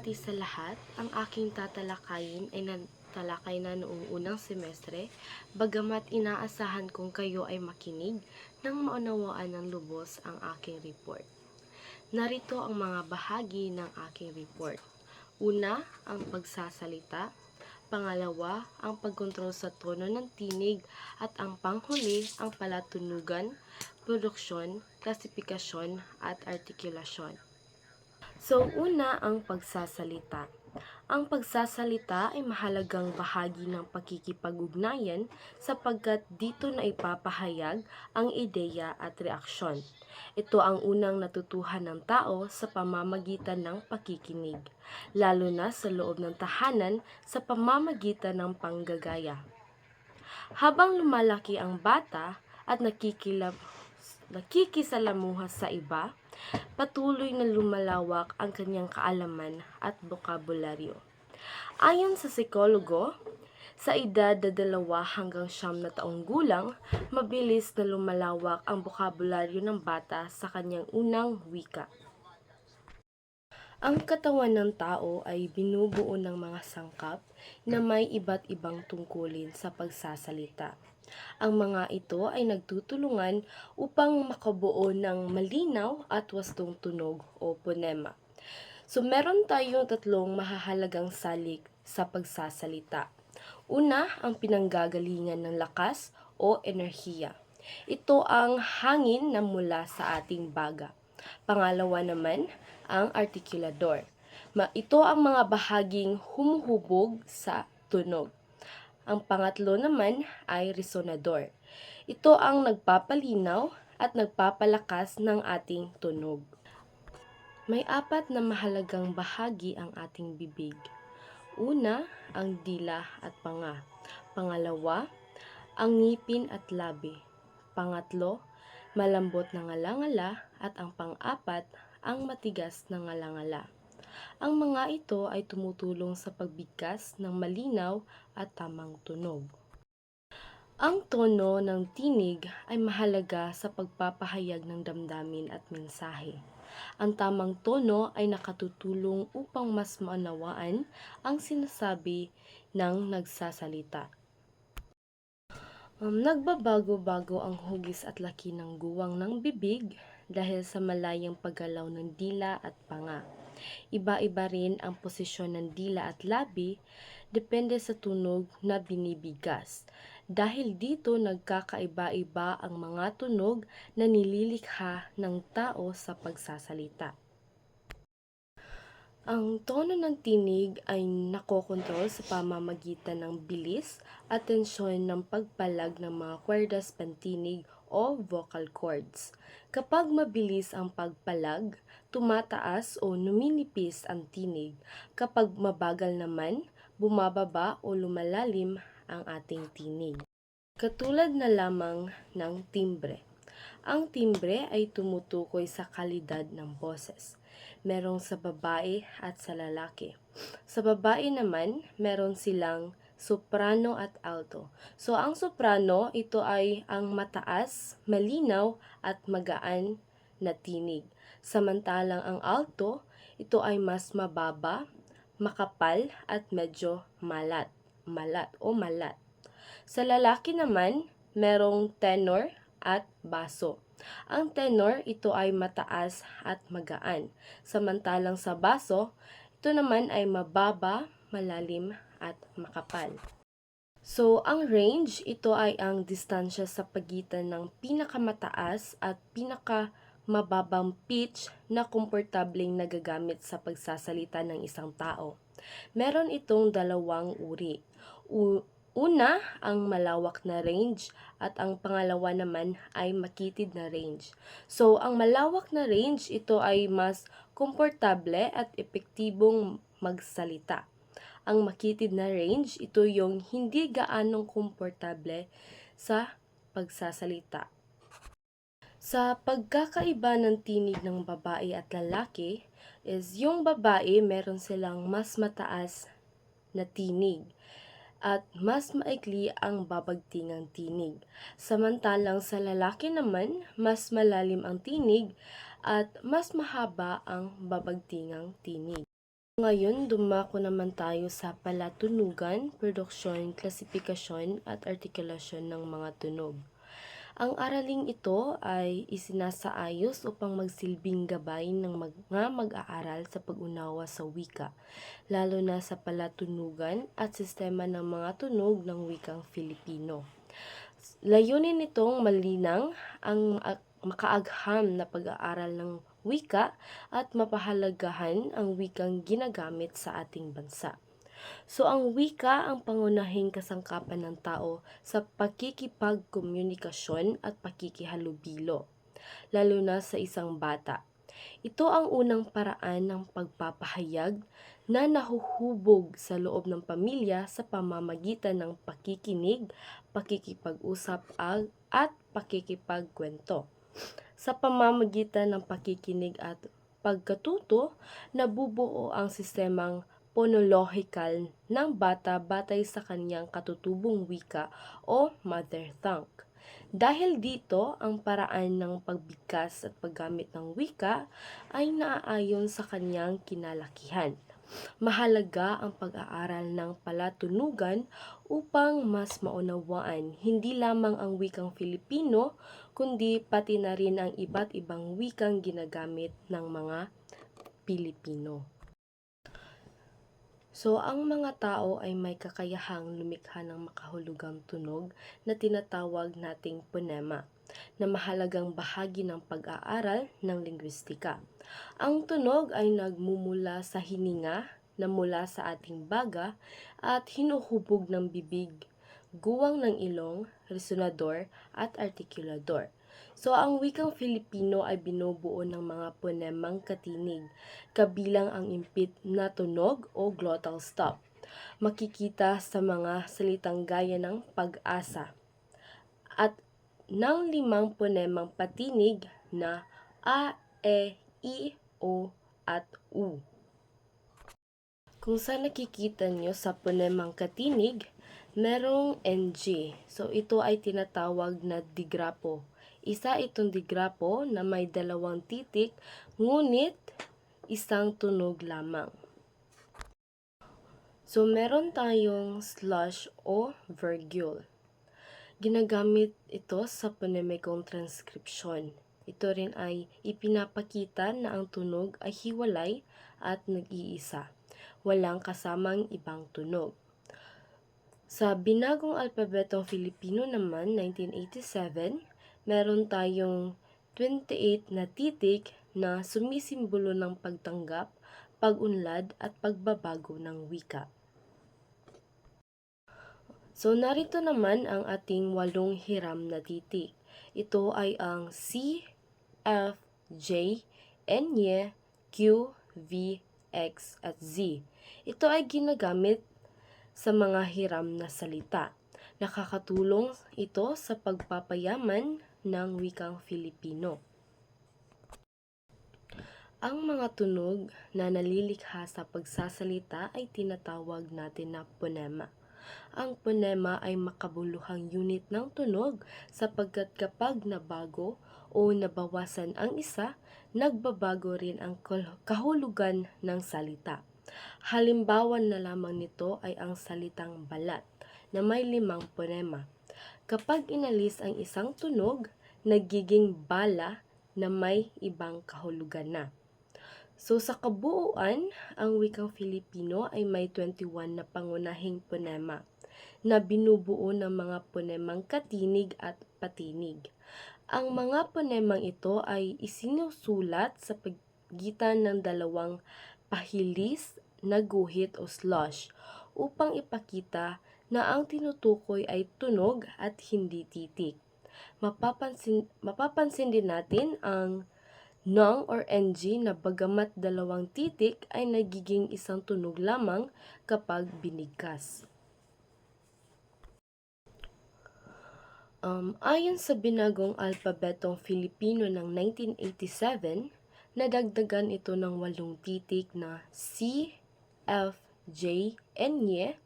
pagbabati sa lahat, ang aking tatalakayin ay natalakay na noong unang semestre, bagamat inaasahan kong kayo ay makinig nang maunawaan ng lubos ang aking report. Narito ang mga bahagi ng aking report. Una, ang pagsasalita. Pangalawa, ang pagkontrol sa tono ng tinig. At ang panghuli, ang palatunugan, produksyon, klasifikasyon, at artikulasyon. So, una ang pagsasalita. Ang pagsasalita ay mahalagang bahagi ng pakikipag-ugnayan sapagkat dito na ipapahayag ang ideya at reaksyon. Ito ang unang natutuhan ng tao sa pamamagitan ng pakikinig, lalo na sa loob ng tahanan sa pamamagitan ng panggagaya. Habang lumalaki ang bata at nakikisalamuha sa iba, patuloy na lumalawak ang kanyang kaalaman at bokabularyo. Ayon sa psikologo, sa edad na 2 hanggang 9 na taong gulang, mabilis na lumalawak ang bokabularyo ng bata sa kanyang unang wika. Ang katawan ng tao ay binubuo ng mga sangkap na may iba't ibang tungkulin sa pagsasalita. Ang mga ito ay nagtutulungan upang makabuo ng malinaw at wastong tunog o ponema. So meron tayong 3 mahahalagang salik sa pagsasalita. Una, ang pinanggagalingan ng lakas o enerhiya. Ito ang hangin na mula sa ating baga. Pangalawa naman, ang artikulador. Ito ang mga bahaging humuhubog sa tunog. Ang pangatlo naman ay resonador. Ito ang nagpapalinaw at nagpapalakas ng ating tunog. May 4 na mahalagang bahagi ang ating bibig. Una, ang dila at panga. Pangalawa, ang ngipin at labi. Pangatlo, malambot na ngalangala. At ang pang-4, ang matigas na ngalangala. Ang mga ito ay tumutulong sa pagbigkas ng malinaw at tamang tunog. Ang tono ng tinig ay mahalaga sa pagpapahayag ng damdamin at mensahe. Ang tamang tono ay nakatutulong upang mas maunawaan ang sinasabi ng nagsasalita. Nagbabago-bago ang hugis at laki ng guwang ng bibig dahil sa malayang paggalaw ng dila at panga. Iba-iba rin ang posisyon ng dila at labi depende sa tunog na binibigas. Dahil dito nagkakaiba-iba ang mga tunog na nililikha ng tao sa pagsasalita. Ang tono ng tinig ay nakokontrol sa pamamagitan ng bilis at tensyon ng pagpalag ng mga kwerdas pantinig o vocal cords. Kapag mabilis ang pagpalag, tumataas o numinipis ang tinig. Kapag mabagal naman, bumababa o lumalalim ang ating tinig. Katulad na lamang ng timbre. Ang timbre ay tumutukoy sa kalidad ng boses. Merong sa babae at sa lalaki. Sa babae naman, meron silang soprano at alto. So, ang soprano, ito ay ang mataas, malinaw at magaan na tinig. Samantalang ang alto, ito ay mas mababa, makapal at medyo malat. Sa lalaki naman, merong tenor at baso. Ang tenor, ito ay mataas at magaan. Samantalang sa baso, ito naman ay mababa, malalim at makapal. So, ang range, ito ay ang distansya sa pagitan ng pinakamataas at pinakamababang pitch na komportableng nagagamit sa pagsasalita ng isang tao. Meron itong 2 uri. Una, ang malawak na range at ang pangalawa naman ay makitid na range. So, ang malawak na range, ito ay mas komportable at epektibong magsalita. Ang makitid na range, ito yung hindi gaanong komportable sa pagsasalita. Sa pagkakaiba ng tinig ng babae at lalaki, is yung babae meron silang mas mataas na tinig at mas maikli ang babagtingang tinig. Samantalang sa lalaki naman, mas malalim ang tinig at mas mahaba ang babagtingang tinig. Ngayon, dumako naman tayo sa palatunugan, produksyon, klasifikasyon at artikulasyon ng mga tunog. Ang araling ito ay isinasaayos upang magsilbing gabay ng mga mag-aaral sa pag-unawa sa wika, lalo na sa palatunugan at sistema ng mga tunog ng wikang Filipino. Layunin nitong malinang ang makaagham na pag-aaral ng wika at mapahalagahan ang wikang ginagamit sa ating bansa. So ang wika ang pangunahing kasangkapan ng tao sa pakikipagkomunikasyon at pakikihalubilo, lalo na sa isang bata. Ito ang unang paraan ng pagpapahayag na nahuhubog sa loob ng pamilya sa pamamagitan ng pakikinig, pakikipag-usap at pakikipagkwento. Sa pamamagitan ng pakikinig at pagkatuto, nabubuo ang sistemang phonological ng bata batay sa kanyang katutubong wika o mother tongue. Dahil dito, ang paraan ng pagbigkas at paggamit ng wika ay naaayon sa kanyang kinalakihan. Mahalaga ang pag-aaral ng palatunugan upang mas maunawaan hindi lamang ang wikang Filipino, kundi pati na rin ang iba't ibang wikang ginagamit ng mga Pilipino. So, ang mga tao ay may kakayahang lumikha ng makahulugang tunog na tinatawag nating ponema, na mahalagang bahagi ng pag-aaral ng lingwistika. Ang tunog ay nagmumula sa hininga na mula sa ating baga at hinuhubog ng bibig, guwang ng ilong, resonador at artikulador. So, ang wikang Filipino ay binubuo ng mga ponemang katinig, kabilang ang impit na tunog o glottal stop. Makikita sa mga salitang gaya ng pag-asa at ng 5 ponemang patinig na a, e, i, o at u. Kung saan nakikita nyo sa ponemang katinig, merong NG. So, ito ay tinatawag na digrapo. Isa itong digrapo na may 2 titik, ngunit isang tunog lamang. So, meron tayong slash o virgule. Ginagamit ito sa ponemikong transcription. Ito rin ay ipinapakita na ang tunog ay hiwalay at nag-iisa. Walang kasamang ibang tunog. Sa binagong alpabetong Filipino naman, 1987, meron tayong 28 na titik na sumisimbolo ng pagtanggap, pag-unlad at pagbabago ng wika. So, narito naman ang ating 8 hiram na titik. Ito ay ang C, F, J, N, Y, Q, V, X at Z. Ito ay ginagamit sa mga hiram na salita. Nakakatulong ito sa pagpapayaman ng wikang Filipino. Ang mga tunog na nalilikha sa pagsasalita ay tinatawag natin na ponema. Ang ponema ay makabuluhang unit ng tunog sapagkat kapag nabago o nabawasan ang isa, nagbabago rin ang kahulugan ng salita. Halimbawa na lamang nito ay ang salitang balat na may 5 ponema. Kapag inalis ang isang tunog, nagiging bala na may ibang kahulugan na. So sa kabuuan, ang wikang Filipino ay may 21 na pangunahing ponema na binubuo ng mga ponemang katinig at patinig. Ang mga ponemang ito ay isinusulat sa pagitan ng 2 pahilis na guhit o slush upang ipakita na ang tinutukoy ay tunog at hindi titik. Mapapansin din natin ang nong or ng na bagamat 2 titik ay nagiging isang tunog lamang kapag binigkas. Ayon sa binagong alpabetong Filipino ng 1987, nadagdagan ito ng 8 titik na C, F, J, N, Y,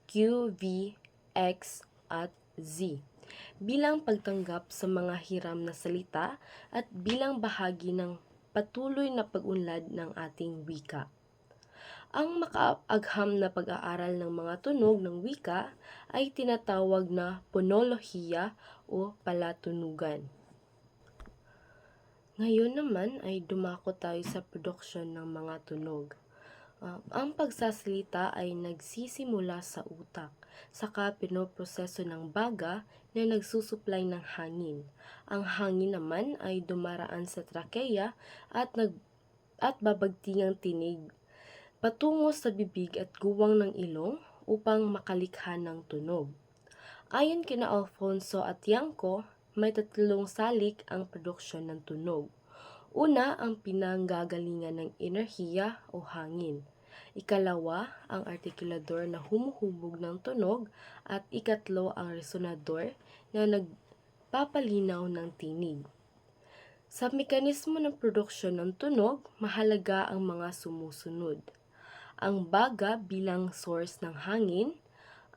Q, V, X at Z bilang pagtanggap sa mga hiram na salita at bilang bahagi ng patuloy na pag-unlad ng ating wika. Ang makaagham na pag-aaral ng mga tunog ng wika ay tinatawag na ponolohiya o palatunugan. Ngayon naman ay dumako tayo sa produksyon ng mga tunog. Ang pagsasalita ay nagsisimula sa utak, saka pinoproseso ng baga na nagsusuplay ng hangin. Ang hangin naman ay dumaraan sa trakeya at babagting ang tinig patungo sa bibig at guwang ng ilong upang makalikha ng tunog. Ayon kina Alfonso at Yanko, may tatlong salik ang produksyon ng tunog. Una, ang pinanggagalingan ng enerhiya o hangin. Ikalawa, ang artikulador na humuhubog ng tunog. At ikatlo, ang resonador na nagpapalinaw ng tinig. Sa mekanismo ng produksyon ng tunog, mahalaga ang mga sumusunod. Ang baga bilang source ng hangin,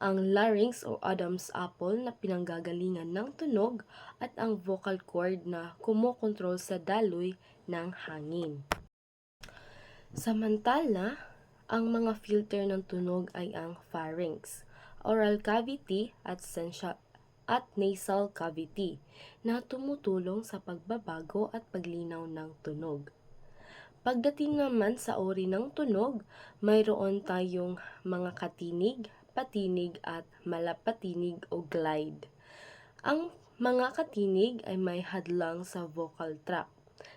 ang larynx o Adam's apple na pinanggagalingan ng tunog, at ang vocal cord na kumokontrol sa daloy ng hangin. Samantala, ang mga filter ng tunog ay ang pharynx, oral cavity at nasal cavity na tumutulong sa pagbabago at paglinaw ng tunog. Pagdating naman sa uri ng tunog, mayroon tayong mga katinig, patinig at malapatinig o glide. Ang mga katinig ay may hadlang sa vocal tract,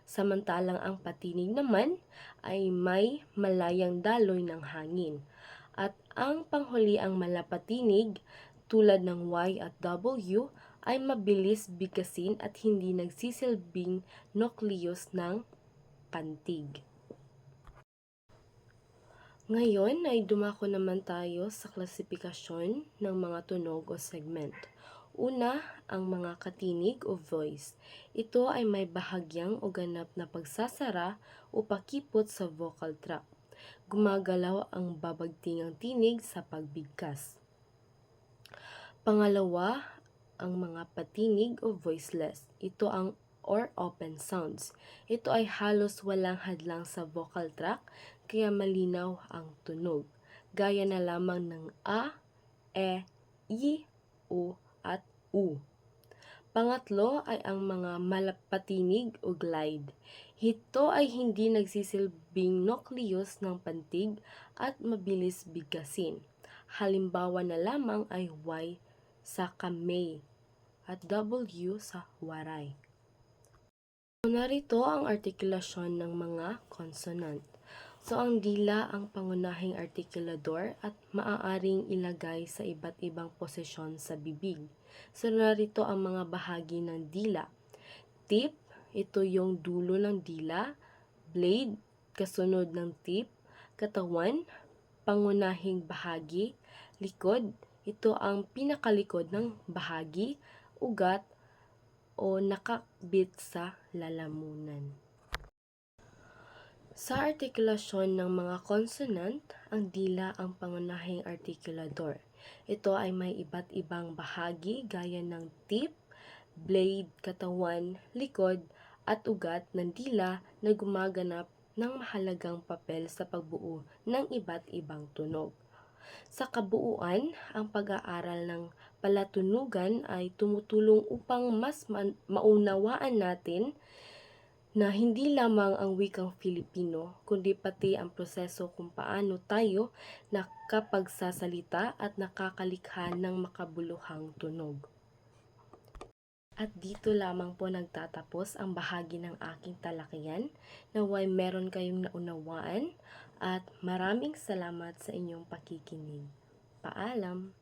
samantalang ang patinig naman ay may malayang daloy ng hangin. At ang panghuli ang malapatinig tulad ng Y at W ay mabilis bigkasin at hindi nagsisilbing nucleus ng pantig. Ngayon ay dumako naman tayo sa klasifikasyon ng mga tunog o segment. Una, ang mga katinig o voice. Ito ay may bahagyang o ganap na pagsasara o pakipot sa vocal tract. Gumagalaw ang babagtingang tinig sa pagbigkas. Pangalawa, ang mga patinig o voiceless. Ito ang or open sounds. Ito ay halos walang hadlang sa vocal tract, kaya malinaw ang tunog. Gaya na lamang ng a, e, i, o, at u. Pangatlo ay ang mga malapatinig o glide. Ito ay hindi nagsisilbing nucleus ng pantig at mabilis bigkasin. Halimbawa na lamang ay Y sa kamay at W sa waray. Narito ang artikulasyon ng mga consonant. So, ang dila ang pangunahing artikulador at maaaring ilagay sa iba't ibang posisyon sa bibig. So, narito ang mga bahagi ng dila. Tip, ito yung dulo ng dila. Blade, kasunod ng tip. Katawan, pangunahing bahagi. Likod, ito ang pinakalikod ng bahagi. Ugat, o nakakbit sa lalamunan. Sa artikulasyon ng mga consonant, ang dila ang pangunahing artikulador. Ito ay may iba't ibang bahagi gaya ng tip, blade, katawan, likod, at ugat ng dila na gumaganap ng mahalagang papel sa pagbuo ng iba't ibang tunog. Sa kabuuan, ang pag-aaral ng palatunugan ay tumutulong upang mas maunawaan natin na hindi lamang ang wikang Filipino, kundi pati ang proseso kung paano tayo nakapagsasalita at nakakalikha ng makabuluhang tunog. At dito lamang po nagtatapos ang bahagi ng aking talakayan. Naway meron kayong naunawaan at maraming salamat sa inyong pakikinig. Paalam!